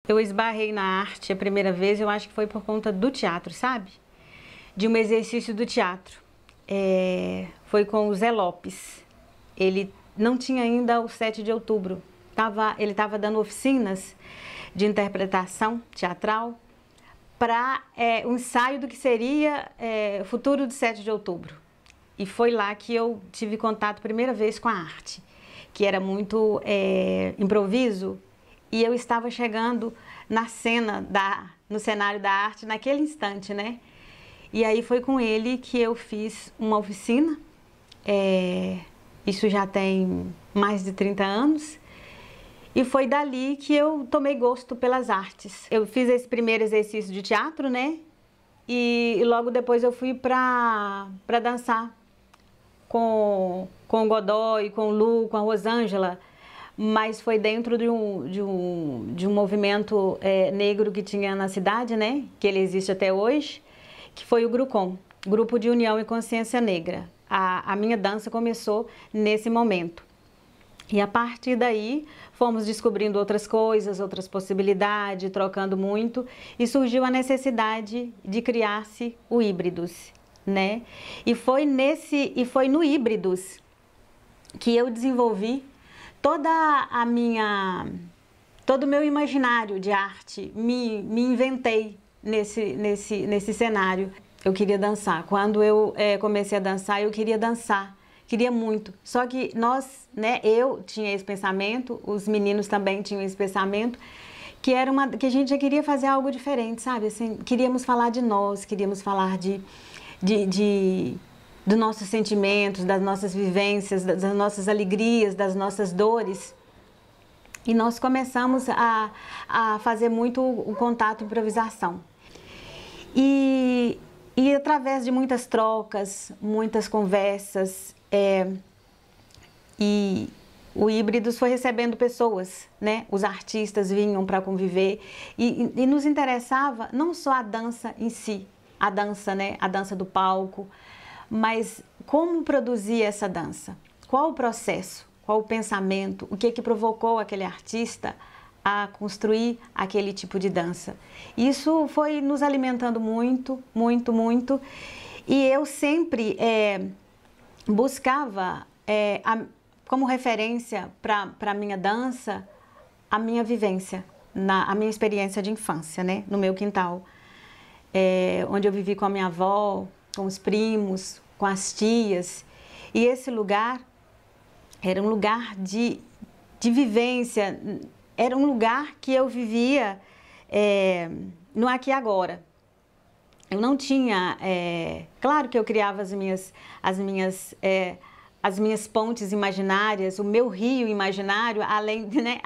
Eu esbarrei na arte a primeira vez, eu acho que foi por conta do teatro, sabe? De um exercício do teatro. Foi com o Zé Lopes. Ele não tinha ainda o 7 de outubro. Ele estava dando oficinas de interpretação teatral para um ensaio do que seria o futuro do 7 de outubro. E foi lá que eu tive contato a primeira vez com a arte, que era muito improviso. E eu estava chegando na cena, no cenário da arte naquele instante, né? E aí foi com ele que eu fiz uma oficina, isso já tem mais de 30 anos, e foi dali que eu tomei gosto pelas artes. Eu fiz esse primeiro exercício de teatro, né? E logo depois eu fui para dançar com o Godoy, com o Lu, com a Rosângela, mas foi dentro de um movimento negro que tinha na cidade, né? Que ele existe até hoje, que foi o GRUCON, Grupo de União e Consciência Negra. A minha dança começou nesse momento. E a partir daí fomos descobrindo outras coisas, outras possibilidades, trocando muito, e surgiu a necessidade de criar-se o Híbridos, né? E foi no Híbridos que eu desenvolvi todo o meu imaginário de arte, me inventei nesse cenário. Eu queria dançar. Quando eu comecei a dançar, eu queria dançar, queria muito. Só que nós, né, eu tinha esse pensamento, os meninos também tinham esse pensamento, que a gente já queria fazer algo diferente, sabe? Assim, queríamos falar de nós, queríamos falar dos nossos sentimentos, das nossas vivências, das nossas alegrias, das nossas dores. E nós começamos a fazer muito o contato improvisação. E através de muitas trocas, muitas conversas, e o Híbridos foi recebendo pessoas, né? Os artistas vinham para conviver e nos interessava não só a dança em si, a dança, né? A dança do palco, mas como produzir essa dança? Qual o processo? Qual o pensamento? O que provocou aquele artista a construir aquele tipo de dança? Isso foi nos alimentando muito, muito, muito. E eu sempre buscava como referência para a minha dança a minha vivência, a minha experiência de infância, né? No meu quintal, onde eu vivi com a minha avó, com os primos, com as tias. E esse lugar era um lugar de vivência, era um lugar que eu vivia no aqui e agora. Eu não tinha, claro que eu criava as minhas pontes imaginárias, o meu rio imaginário, além de, né,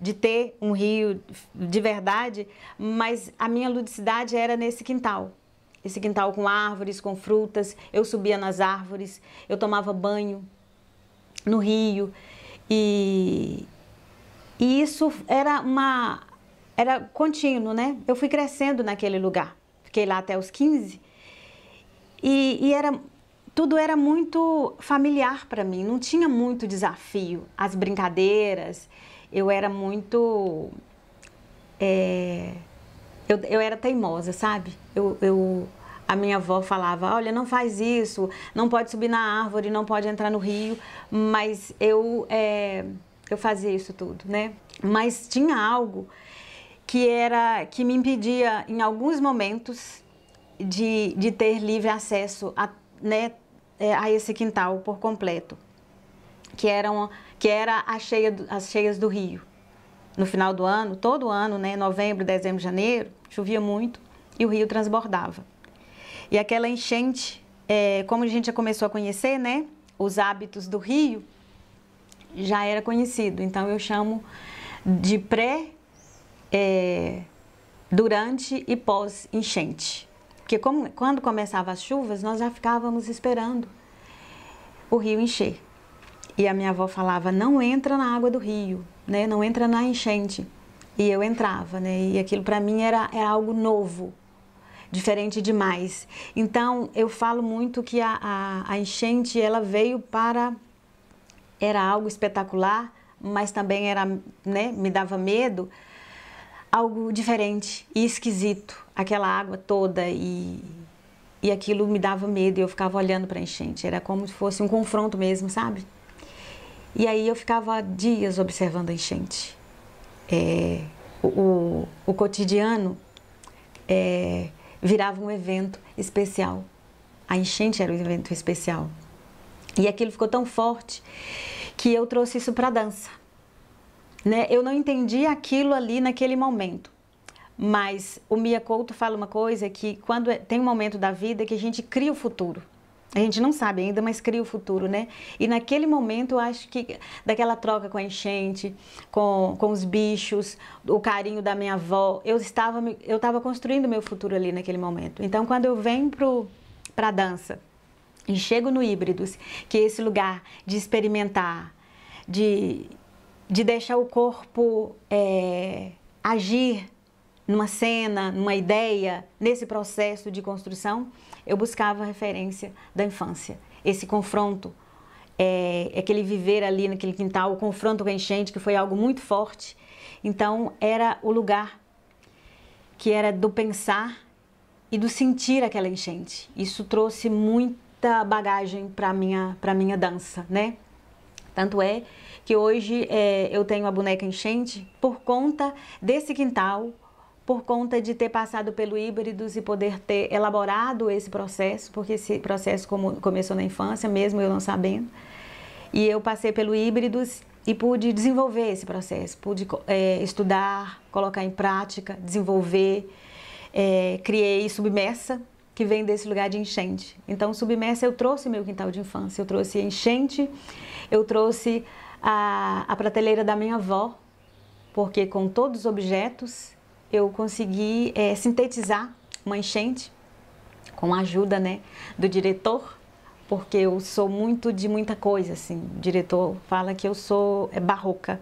de ter um rio de verdade, mas a minha ludicidade era nesse quintal. Esse quintal com árvores, com frutas, eu subia nas árvores, eu tomava banho no rio e isso era contínuo, né? Eu fui crescendo naquele lugar, fiquei lá até os 15 e tudo era muito familiar para mim, não tinha muito desafio, as brincadeiras, eu era muito... Eu era teimosa, sabe? A minha avó falava, olha, não faz isso, não pode subir na árvore, não pode entrar no rio, mas eu fazia isso tudo, né? Mas tinha algo que me impedia, em alguns momentos, de ter livre acesso a esse quintal por completo, que era as cheias do rio. No final do ano, todo ano, né, novembro, dezembro, janeiro, chovia muito e o rio transbordava. E aquela enchente, como a gente já começou a conhecer, né, os hábitos do rio já era conhecido. Então eu chamo de pré, durante e pós-enchente. Porque quando começavam as chuvas, nós já ficávamos esperando o rio encher. E a minha avó falava, não entra na água do rio, né? Não entra na enchente. E eu entrava, né? E aquilo para mim era algo novo, diferente demais. Então eu falo muito que a enchente ela veio para... Era algo espetacular, mas também era, né, me dava medo, algo diferente e esquisito, aquela água toda e aquilo me dava medo e eu ficava olhando para a enchente, era como se fosse um confronto mesmo, sabe? E aí eu ficava dias observando a enchente. O cotidiano virava um evento especial, a enchente era um evento especial. E aquilo ficou tão forte que eu trouxe isso para a dança, né? Eu não entendi aquilo ali naquele momento, mas o Mia Couto fala uma coisa que quando tem um momento da vida que a gente cria o futuro. A gente não sabe ainda, mas cria o futuro, né? E naquele momento eu acho que daquela troca com a enchente, com os bichos, o carinho da minha avó, eu estava construindo meu futuro ali naquele momento. Então quando eu venho para a dança, e chego no Híbridos, que é esse lugar de experimentar, de deixar o corpo agir numa cena, numa ideia, nesse processo de construção, eu buscava a referência da infância. Esse confronto, aquele viver ali naquele quintal, o confronto com a enchente, que foi algo muito forte. Então era o lugar que era do pensar e do sentir aquela enchente. Isso trouxe muita bagagem para minha dança, né? Tanto é que hoje eu tenho a boneca enchente por conta desse quintal, por conta de ter passado pelo Híbridos e poder ter elaborado esse processo, porque esse processo começou na infância, mesmo eu não sabendo. E eu passei pelo Híbridos e pude desenvolver esse processo, pude estudar, colocar em prática, desenvolver, criei Submersa, que vem desse lugar de enchente. Então, Submersa eu trouxe meu quintal de infância, eu trouxe enchente, eu trouxe a prateleira da minha avó, porque com todos os objetos eu consegui sintetizar uma enchente, com a ajuda, né, do diretor, porque eu sou muito de muita coisa, assim. O diretor fala que eu sou barroca,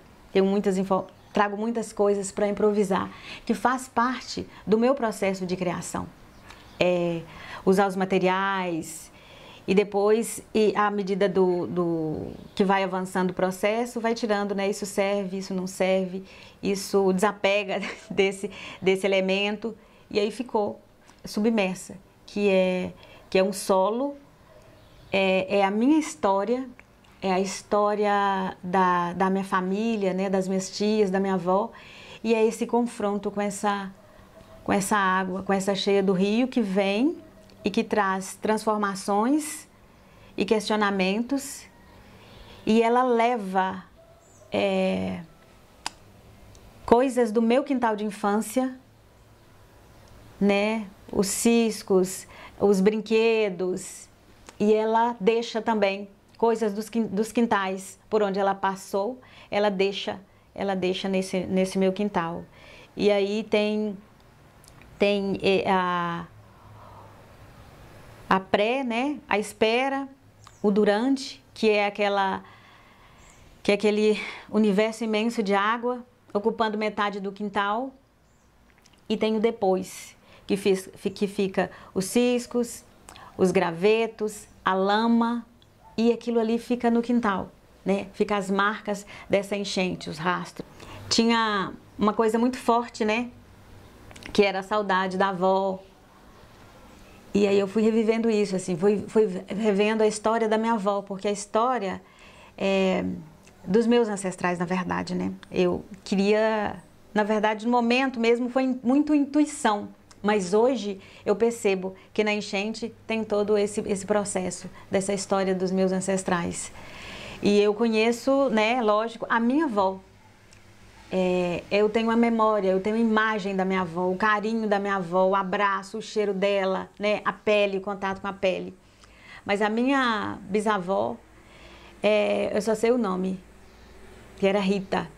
trago muitas coisas para improvisar, que faz parte do meu processo de criação. Usar os materiais e depois, à medida que vai avançando o processo, vai tirando, né? Isso serve, isso não serve, isso desapega desse elemento e aí ficou Submersa, que é um solo, é a minha história, é a história da minha família, né? Das minhas tias, da minha avó, e é esse confronto com essa água, com essa cheia do rio que vem e que traz transformações e questionamentos, e ela leva coisas do meu quintal de infância, né? Os ciscos, os brinquedos, e ela deixa também coisas dos quintais por onde ela passou, ela deixa nesse meu quintal. E aí tem a pré, né? A espera, o durante, que é aquele universo imenso de água ocupando metade do quintal, e tem o depois, que fica os ciscos, os gravetos, a lama, e aquilo ali fica no quintal, né? Fica as marcas dessa enchente, os rastros. Tinha uma coisa muito forte, né? Que era a saudade da avó. E aí eu fui revivendo isso, assim, fui revendo a história da minha avó, porque a história dos meus ancestrais, na verdade, né? Eu queria, na verdade, no momento mesmo foi muito intuição, mas hoje eu percebo que na enchente tem todo esse processo dessa história dos meus ancestrais. E eu conheço, né, lógico, a minha avó. Eu tenho a memória, eu tenho a imagem da minha avó, o carinho da minha avó, o abraço, o cheiro dela, né, a pele, o contato com a pele. Mas a minha bisavó, Eu só sei o nome, que era Rita,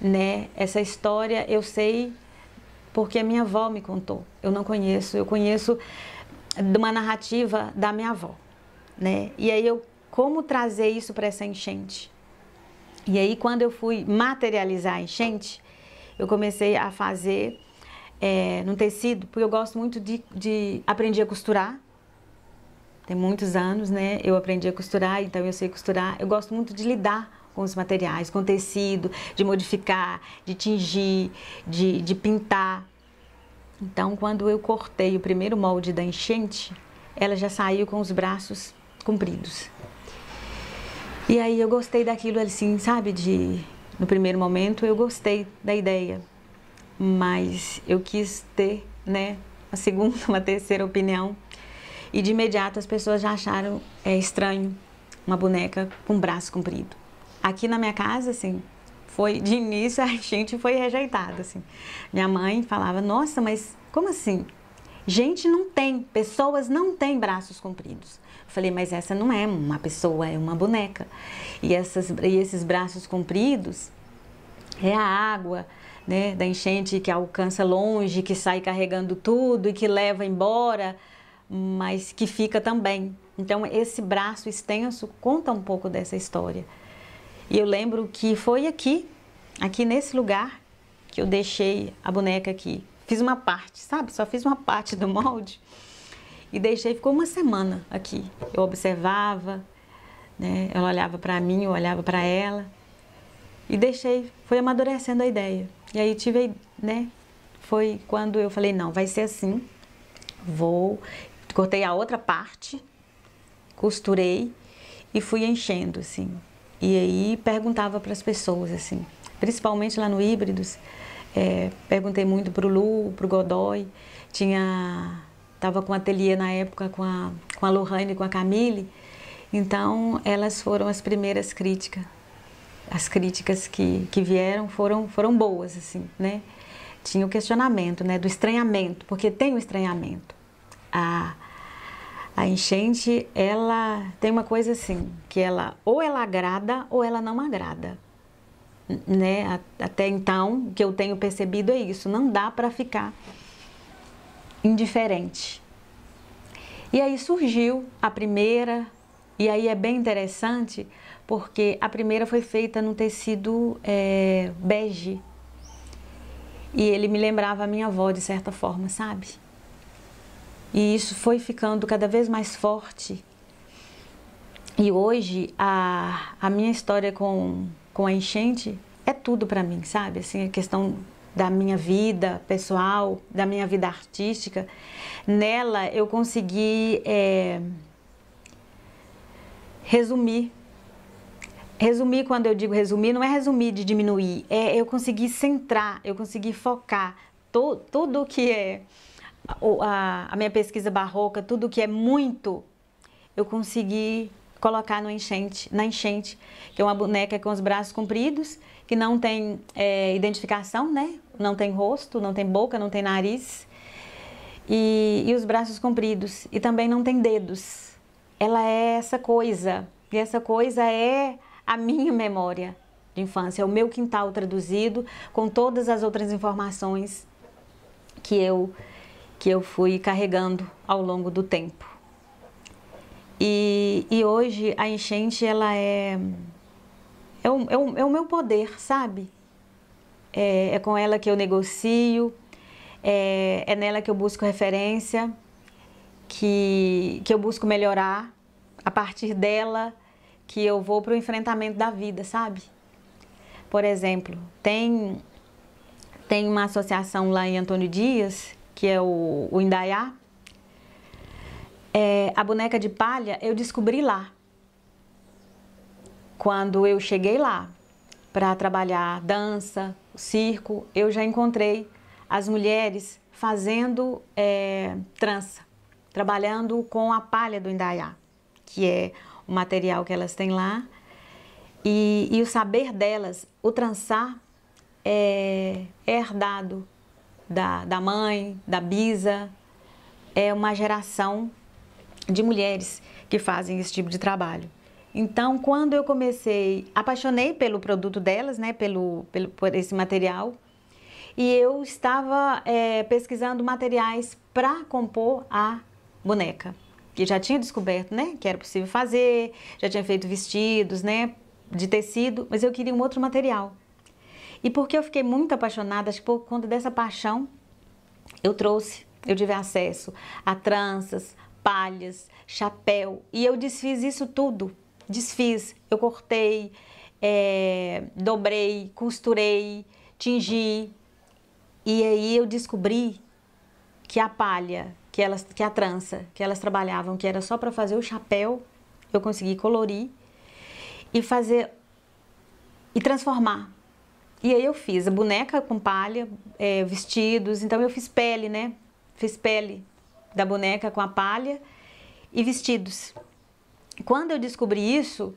né? Essa história eu sei porque a minha avó me contou. Eu não conheço, eu conheço de uma narrativa da minha avó, né? E aí como trazer isso para essa enchente? E aí quando eu fui materializar a enchente, eu comecei a fazer no tecido, porque eu gosto muito de aprender a costurar. Tem muitos anos, né? Eu aprendi a costurar, então eu sei costurar. Eu gosto muito de lidar com os materiais, com tecido, de modificar, de tingir, de pintar. Então, quando eu cortei o primeiro molde da enchente, ela já saiu com os braços compridos. E aí eu gostei daquilo assim, sabe? No primeiro momento eu gostei da ideia, mas eu quis ter, né, uma segunda, uma terceira opinião. E de imediato as pessoas já acharam estranho uma boneca com braço comprido. Aqui na minha casa, assim, de início a gente foi rejeitada, assim. Minha mãe falava, nossa, mas como assim? Pessoas não têm braços compridos. Eu falei, mas essa não é uma pessoa, é uma boneca. E esses braços compridos é a água, né, da enchente que alcança longe, que sai carregando tudo e que leva embora, mas que fica também. Então esse braço extenso conta um pouco dessa história. E eu lembro que foi aqui nesse lugar, que eu deixei a boneca aqui. Fiz uma parte, sabe? Só fiz uma parte do molde e deixei, ficou uma semana aqui. Eu observava, né? Ela olhava para mim, eu olhava para ela e deixei, foi amadurecendo a ideia. E aí né? Foi quando eu falei, não, vai ser assim, cortei a outra parte, costurei e fui enchendo, assim. E aí perguntava para as pessoas, assim, principalmente lá no Híbridos, perguntei muito para o Lu, para o Godoy, estava com um ateliê na época com a Lohane e com a Camille, então elas foram as primeiras críticas. As críticas que vieram foram boas, assim, né? Tinha o questionamento, né, do estranhamento, porque tem o estranhamento. A enchente, ela tem uma coisa assim, que ou ela agrada ou ela não agrada, né? Até então, o que eu tenho percebido é isso, não dá para ficar indiferente. E aí surgiu a primeira, e aí é bem interessante, porque a primeira foi feita num tecido bege, e ele me lembrava a minha avó de certa forma, sabe? E isso foi ficando cada vez mais forte. E hoje a minha história com a enchente é tudo para mim, sabe? Assim, a questão da minha vida pessoal, da minha vida artística. Nela eu consegui resumir. Resumir, quando eu digo resumir, não é resumir de diminuir. Eu consegui centrar, eu consegui focar tudo que é a minha pesquisa barroca, tudo que é muito, eu consegui colocar na enchente, que é uma boneca com os braços compridos, que não tem identificação, né? Não tem rosto, não tem boca, não tem nariz, e os braços compridos, e também não tem dedos. Ela é essa coisa, e essa coisa é a minha memória de infância, é o meu quintal traduzido, com todas as outras informações que eu fui carregando ao longo do tempo. E hoje a enchente, ela é o meu poder, sabe? É com ela que eu negocio, é nela que eu busco referência, que eu busco melhorar, a partir dela que eu vou para o enfrentamento da vida, sabe? Por exemplo, tem uma associação lá em Antônio Dias, que é o Indaiá. A boneca de palha eu descobri lá. Quando eu cheguei lá para trabalhar dança, circo, eu já encontrei as mulheres fazendo trança, trabalhando com a palha do Indaiá, que é o material que elas têm lá. E o saber delas, o trançar, é herdado da mãe, da bisa, é uma geração de mulheres que fazem esse tipo de trabalho. Então, quando eu comecei, apaixonei pelo produto delas, né, por esse material, e eu estava pesquisando materiais para compor a boneca, que já tinha descoberto, né, que era possível fazer, já tinha feito vestidos, né, de tecido, mas eu queria um outro material. E porque eu fiquei muito apaixonada, acho que por conta dessa paixão, eu tive acesso a tranças, palhas, chapéu, e eu desfiz isso tudo. Desfiz, eu cortei, dobrei, costurei, tingi, e aí eu descobri que a palha, que a trança que elas trabalhavam, que era só para fazer o chapéu, eu consegui colorir e fazer e transformar. E aí eu fiz a boneca com palha, vestidos, então eu fiz pele, né? Fiz pele da boneca com a palha e vestidos. Quando eu descobri isso,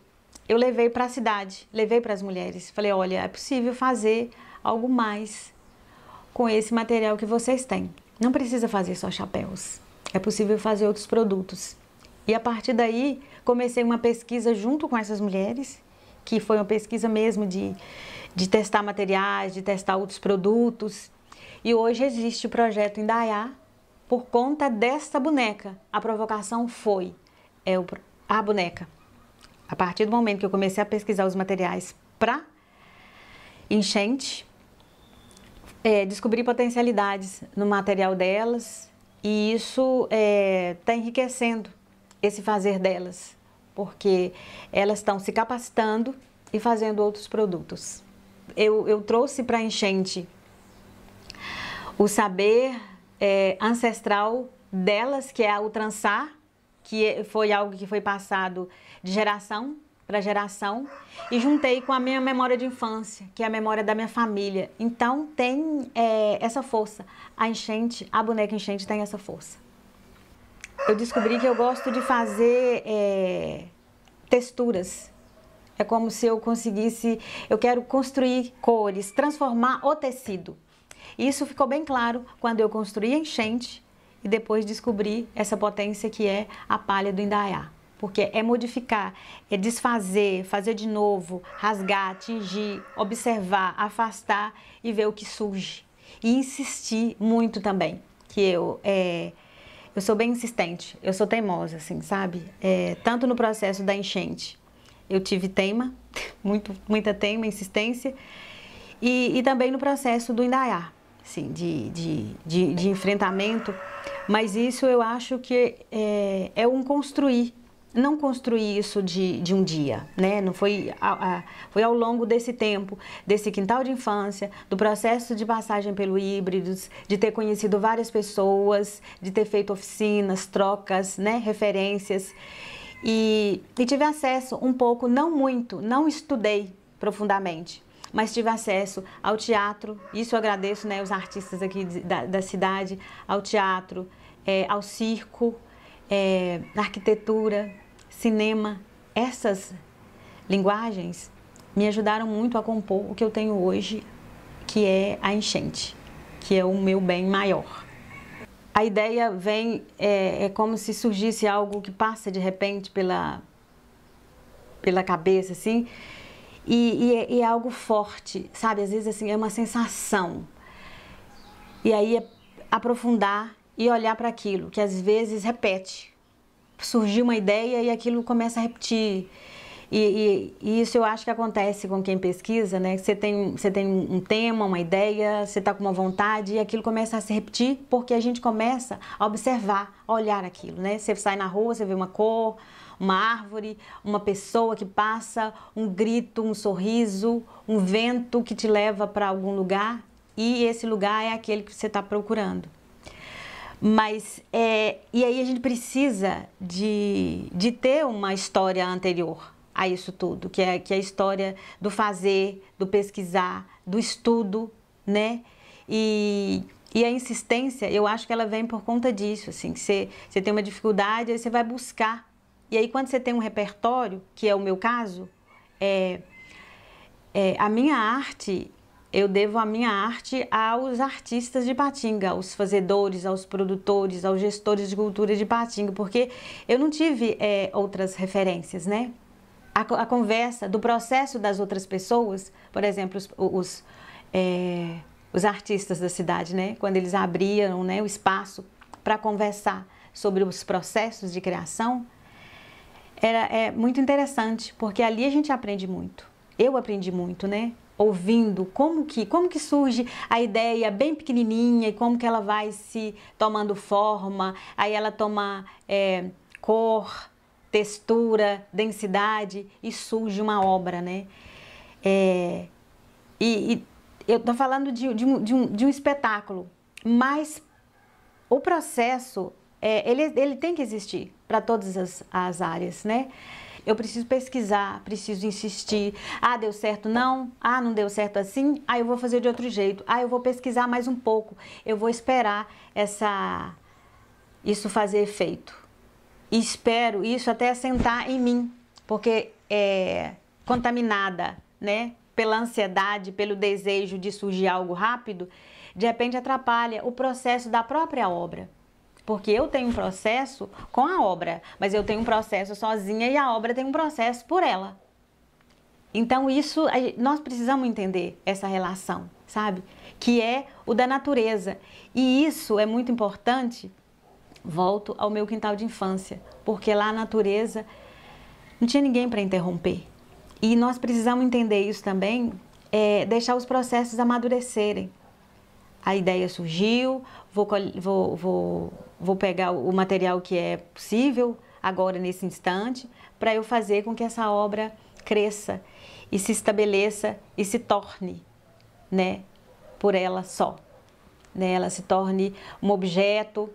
eu levei para a cidade, levei para as mulheres. Falei, olha, é possível fazer algo mais com esse material que vocês têm. Não precisa fazer só chapéus, é possível fazer outros produtos. E a partir daí, comecei uma pesquisa junto com essas mulheres, que foi uma pesquisa mesmo de testar materiais, de testar outros produtos. E hoje existe o projeto Indaiá por conta desta boneca. A provocação foi a boneca. A partir do momento que eu comecei a pesquisar os materiais para enchente, descobri potencialidades no material delas, e isso está enriquecendo esse fazer delas, porque elas estão se capacitando e fazendo outros produtos. Eu trouxe para a enchente o saber ancestral delas, que é o trançar, que foi algo que foi passado de geração para geração, e juntei com a minha memória de infância, que é a memória da minha família. Então tem essa força. A enchente, a boneca enchente tem essa força. Eu descobri que eu gosto de fazer texturas. É como se eu conseguisse, eu quero construir cores, transformar o tecido. Isso ficou bem claro quando eu construí a enchente e depois descobri essa potência que é a palha do Indaiá. Porque é modificar, é desfazer, fazer de novo, rasgar, atingir, observar, afastar e ver o que surge. E insistir muito também, que eu sou bem insistente, eu sou teimosa, assim, sabe? Tanto no processo da enchente, eu tive teima, muita teima, insistência, e também no processo do Indaiá, assim, de enfrentamento, mas isso eu acho que é um construir. Não construir isso de um dia, né? Não foi, foi ao longo desse tempo, desse quintal de infância, do processo de passagem pelo Híbridos, de ter conhecido várias pessoas, de ter feito oficinas, trocas, né? Referências. E tive acesso um pouco, não muito, não estudei profundamente, mas tive acesso ao teatro. Isso eu agradeço, né? Os artistas aqui da cidade, ao teatro, ao circo, arquitetura, cinema. Essas linguagens me ajudaram muito a compor o que eu tenho hoje, que é a enchente, que é o meu bem maior. A ideia vem, é como se surgisse algo que passa de repente pela cabeça, assim, e é algo forte, sabe? Às vezes assim, é uma sensação. E aí é aprofundar e olhar para aquilo, que às vezes repete. Surgiu uma ideia e aquilo começa a repetir. E isso eu acho que acontece com quem pesquisa, né? Você tem um tema, uma ideia, você está com uma vontade e aquilo começa a se repetir porque a gente começa a observar, a olhar aquilo, né? Você sai na rua, você vê uma cor, uma árvore, uma pessoa que passa, um grito, um sorriso, um vento que te leva para algum lugar e esse lugar é aquele que você está procurando. Mas, e aí a gente precisa de ter uma história anterior a isso tudo, que é a história do fazer, do pesquisar, do estudo, né? E a insistência, eu acho que ela vem por conta disso, assim, que você tem uma dificuldade, aí você vai buscar. E aí quando você tem um repertório, que é o meu caso, a minha arte... Eu devo a minha arte aos artistas de Ipatinga, aos fazedores, aos produtores, aos gestores de cultura de Ipatinga, porque eu não tive outras referências, né? a conversa, do processo das outras pessoas, por exemplo, os artistas da cidade, né? Quando eles abriam, né, o espaço para conversar sobre os processos de criação, é muito interessante, porque ali a gente aprende muito. Eu aprendi muito, né? Ouvindo como que surge a ideia bem pequenininha e como que ela vai se tomando forma, aí ela toma cor, textura, densidade e surge uma obra, né? E eu estou falando de um espetáculo, mas o processo, ele tem que existir para todas as áreas, né? Eu preciso pesquisar, preciso insistir. Ah, deu certo não? Ah, não deu certo assim? Ah, eu vou fazer de outro jeito. Ah, eu vou pesquisar mais um pouco. Eu vou esperar isso fazer efeito. E espero isso até assentar em mim, porque contaminada, né, pela ansiedade, pelo desejo de surgir algo rápido, de repente atrapalha o processo da própria obra. Porque eu tenho um processo com a obra, mas eu tenho um processo sozinha e a obra tem um processo por ela. Então nós precisamos entender essa relação, sabe? Que é o da natureza. E isso é muito importante. Volto ao meu quintal de infância, porque lá a natureza não tinha ninguém para interromper. E nós precisamos entender isso também, deixar os processos amadurecerem. A ideia surgiu, vou pegar o material que é possível agora nesse instante para eu fazer com que essa obra cresça e se estabeleça e se torne, né, por ela só, né, ela se torne um objeto,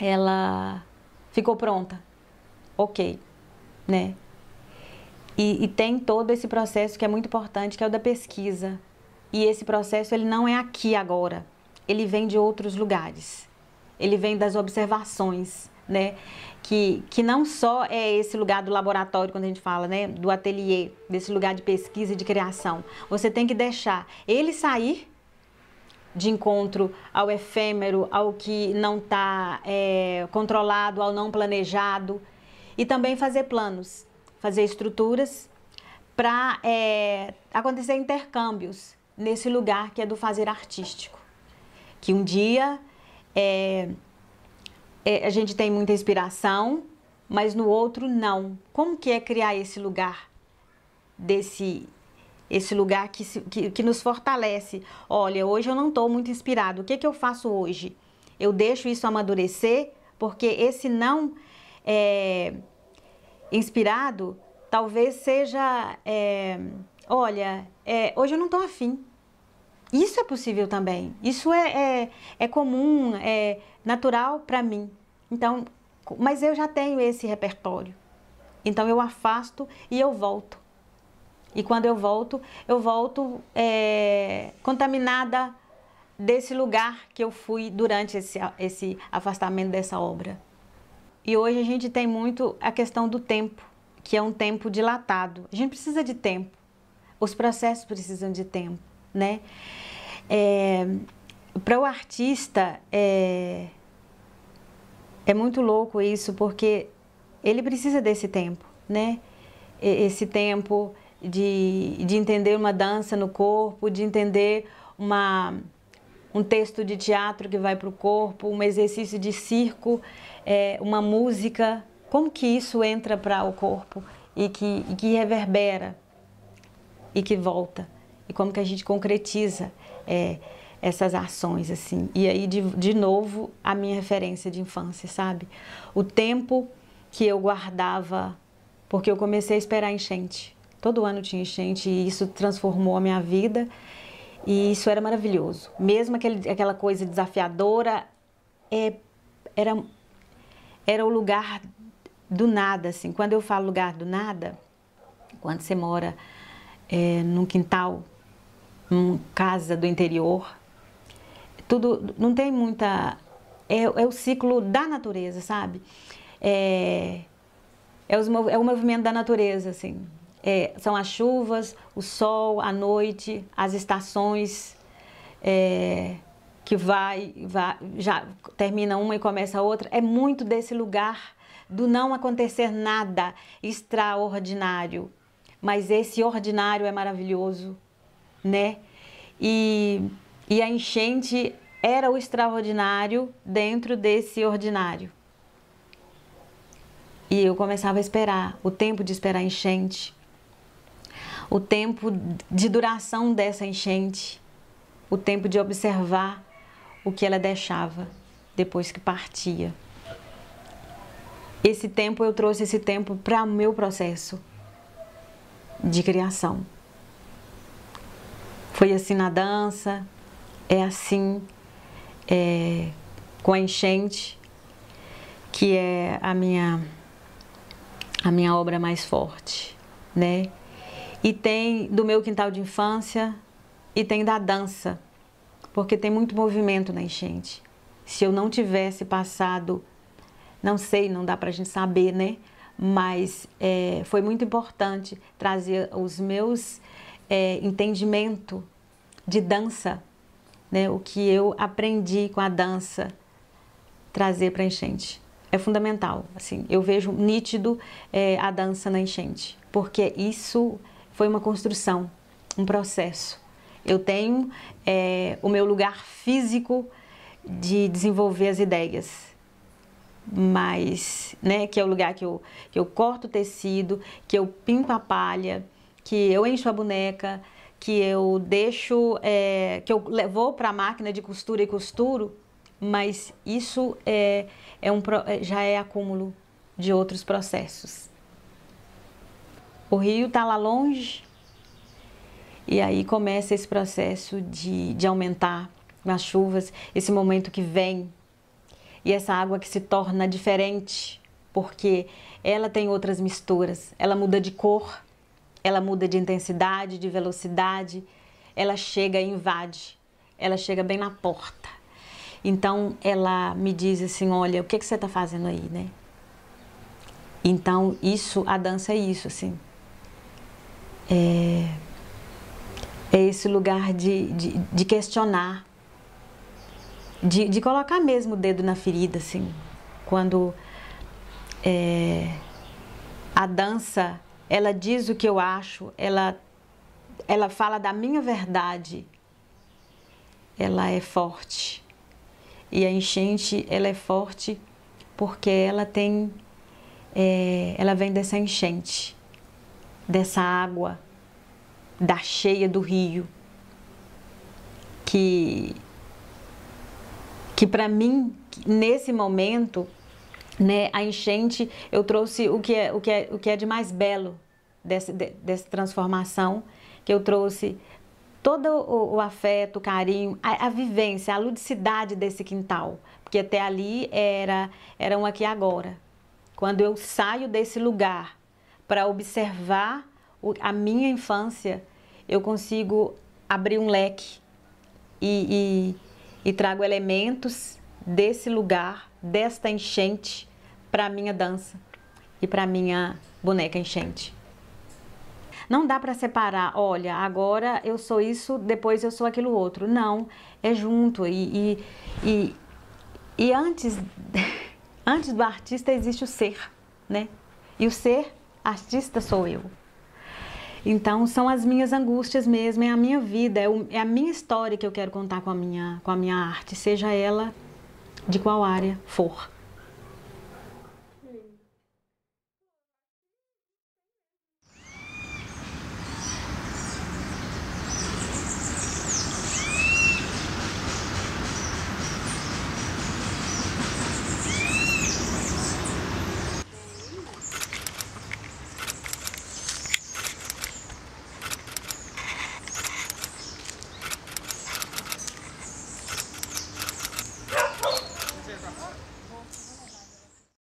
ela ficou pronta, ok, né? E tem todo esse processo que é muito importante, que é o da pesquisa. E esse processo, ele não é aqui agora, ele vem de outros lugares, ele vem das observações, né? Que não só é esse lugar do laboratório, quando a gente fala, né, do ateliê, desse lugar de pesquisa e de criação. Você tem que deixar ele sair de encontro ao efêmero, ao que não está controlado, ao não planejado, e também fazer planos, fazer estruturas para acontecer intercâmbios nesse lugar que é do fazer artístico. Que um dia a gente tem muita inspiração, mas no outro não. Como que é criar esse lugar, esse lugar que nos fortalece? Olha, hoje eu não estou muito inspirado, o que eu faço hoje? Eu deixo isso amadurecer, porque esse não inspirado talvez seja, olha, hoje eu não estou afim. Isso é possível também, isso é comum, é natural para mim. Então, mas eu já tenho esse repertório, então eu afasto e eu volto. E quando eu volto contaminada desse lugar que eu fui durante esse afastamento dessa obra. E hoje a gente tem muito a questão do tempo, que é um tempo dilatado. A gente precisa de tempo, os processos precisam de tempo, né? Para o artista é muito louco isso, porque ele precisa desse tempo, né? Esse tempo de entender uma dança no corpo, de entender um texto de teatro que vai para o corpo, um exercício de circo, uma música, como que isso entra para o corpo e que reverbera e que volta, e como que a gente concretiza essas ações, assim. E aí, de novo, a minha referência de infância, sabe? O tempo que eu guardava, porque eu comecei a esperar enchente. Todo ano tinha enchente e isso transformou a minha vida e isso era maravilhoso. Mesmo aquela coisa desafiadora, era o lugar do nada, assim. Quando eu falo lugar do nada, quando você mora num quintal, numa casa do interior, tudo não tem muita... É o ciclo da natureza, sabe? É o movimento da natureza, assim. São as chuvas, o sol, a noite, as estações, que já termina uma e começa a outra. É muito desse lugar do não acontecer nada extraordinário. Mas esse ordinário é maravilhoso, né? E a enchente era o extraordinário dentro desse ordinário. E eu começava a esperar, o tempo de esperar a enchente, o tempo de duração dessa enchente, o tempo de observar o que ela deixava depois que partia. Esse tempo, eu trouxe esse tempo para o meu processo de criação. Foi assim na dança, é assim com a enchente, que é a minha obra mais forte, né? E tem do meu quintal de infância e tem da dança, porque tem muito movimento na enchente. Se eu não tivesse passado, não sei, não dá pra gente saber, né? Mas foi muito importante trazer os meus entendimentos de dança, né? O que eu aprendi com a dança, trazer para a enchente. É fundamental, assim, eu vejo nítido a dança na enchente, porque isso foi uma construção, um processo. Eu tenho o meu lugar físico de desenvolver as ideias, mas, né, que é o lugar que eu corto o tecido, que eu pinto a palha, que eu encho a boneca, que eu deixo, que eu vou para a máquina de costura e costuro, mas isso já é acúmulo de outros processos. O rio está lá longe e aí começa esse processo de aumentar as chuvas, esse momento que vem e essa água que se torna diferente, porque ela tem outras misturas, ela muda de cor, ela muda de intensidade, de velocidade, ela chega e invade, ela chega bem na porta. Então ela me diz assim, olha, o que você está fazendo aí, né? Então a dança é isso, assim. É esse lugar de questionar, de colocar mesmo o dedo na ferida, assim. Quando a dança, ela diz o que eu acho, ela fala da minha verdade, ela é forte. E a enchente, ela é forte porque ela vem dessa enchente, dessa água, da cheia do rio, que para mim, nesse momento, né, a enchente, eu trouxe o que é de mais belo dessa transformação, que eu trouxe todo o afeto, o carinho, a vivência, a ludicidade desse quintal, porque até ali era um aqui e agora. Quando eu saio desse lugar para observar a minha infância, eu consigo abrir um leque e trago elementos desse lugar, desta enchente, para a minha dança e para a minha boneca enchente. Não dá para separar, olha, agora eu sou isso, depois eu sou aquilo outro. Não, é junto. E antes do artista existe o ser, né? E o ser artista sou eu. Então são as minhas angústias mesmo, é a minha vida, é a minha história que eu quero contar com a minha arte, seja ela de qual área for.